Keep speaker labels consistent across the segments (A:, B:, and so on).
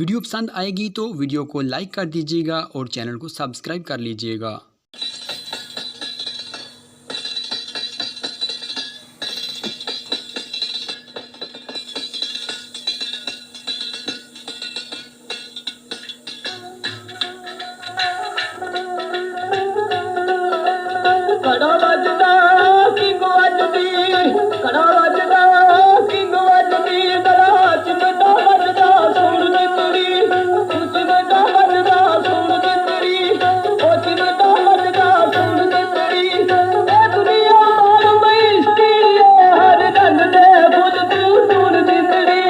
A: Video पसंद आएगी तो वीडियो को लाइक कर दीजिएगा और चैनल को सब्सक्राइब कर लीजिएगा।
B: कड़ा वजदा किंग वजदी, कड़ा वजदा किंग वजदी, दरा चिमटा वजदा सुन जितरी, चिमटा वजदा सुन जितरी, ओ चिमटा वजदा सुन जितरी। ए दुनिया मालूम इसकी हर रंग दे बुझ तू सुन जितरी।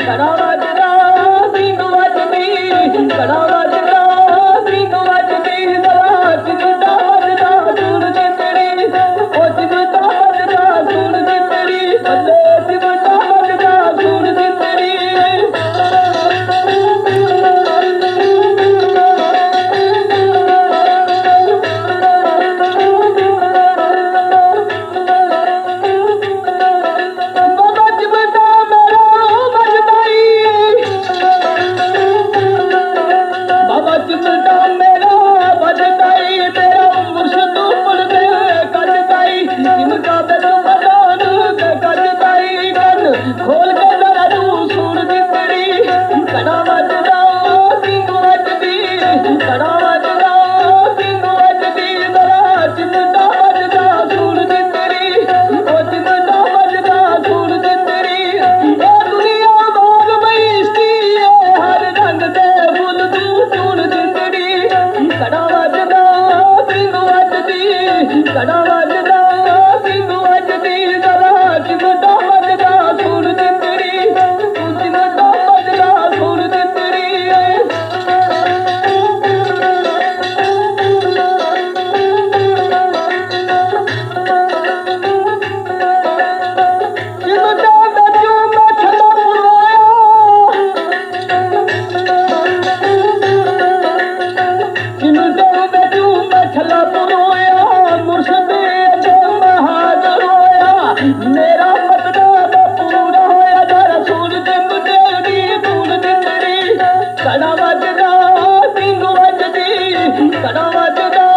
B: कड़ा वजदा किंग वजदी, कड़ा वजदा किंग वजदी, दरा चिमटा वजदा सुन जितरी, ओ चिमटा वजदा सुन जितरी, अल्ले चिमटा वजदा सुन जितरी। बाबा चिमटा मेरा बजदाई, बाबा चिमटा मेरा बजदाई, तेरा मुर्शद उमर दे कजदाई, चिमटा दे मदान दे कजदाई, कन खोल के जरा तू सुन जितरी। कड़ा वजदा किंग वजदी, कड़ा वजदा किंग वजदी, जरा चिमटा वजदा सुन जितरी, ओ चिमटा वजदा सुन जितरी। ए दुनिया माल मैस्ती हर रंग दे फुल तू सुन जितरी। कड़ा वजदा किंग वजदी, कड़ा वजदा किंग वजदी, जरा चिमटा वजदा सुन जितरी, तू चिमटा वजदा सुन जितरी। चिमटा बच्चों में छला पुराया, चिमटा बच्चों में छला पुराया, मुर्शद अजे महाज रोया, मेरा मतलब पूरा होया, जरा सुन चिमटे दी सुन जितरी। कड़ा वजदा किंग वजदी, कड़ा वजदा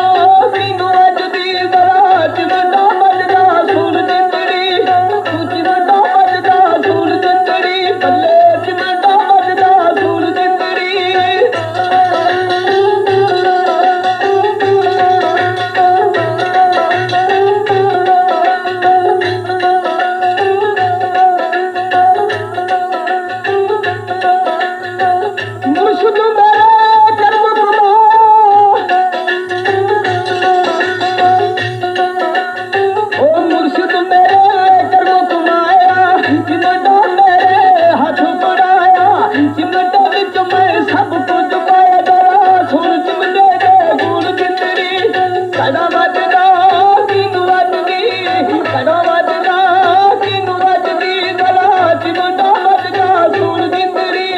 B: किंग वजदी, जरा चिमटा वजदा सुन जितरी, तू चिमटा वजदा सुन जितरी, बल्ले चिमटा वजदा सुन जितरी। मुर्शिद मेरे कर्म कमा, ओ मुर्शिद मेरे कर्म कमाया, चिमटा मेरे हाथ बढ़ाया, चिमटा विच मैं सब कुछ पाया, जरा सुन चिमटे दे गुण जितरी। कड़ा वजदा किंग वजदी, कड़ा वजदा किंग वजदी, जरा चिमटा वजदा सुन जितरी,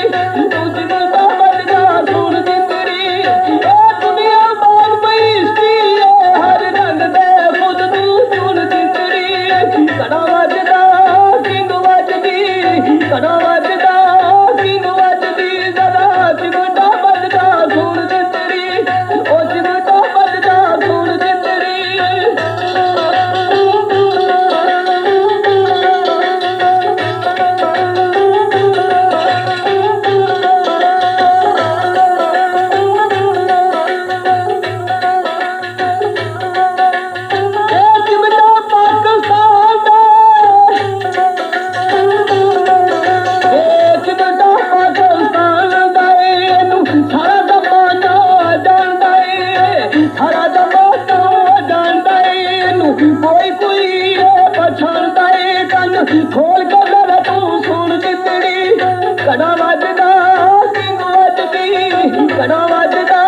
B: तू चिमटा वजदा सुन जितरी। ए दुनिया माल मैस्ती हर रंग दे खुद तू सुन जितरी। कड़ा वजदा किंग वजदी, कड़ा वजदा किंग वजदी, जरा चिमटा वजदा सुन जितरी, ओ चिमटा वजदा सुन जितरी। ए चिमटा पाकिस्तान दा, ए चिमटा पाकिस्तान दा, एनू सारा जमाना जानदा ए, सारा जमाना जानदा ए, एनू कोई कोई पछाणदा ए, कन खोल के जरा तू सुन जितरी। कड़ा वजदा किंग वजदी, कड़ा वजदा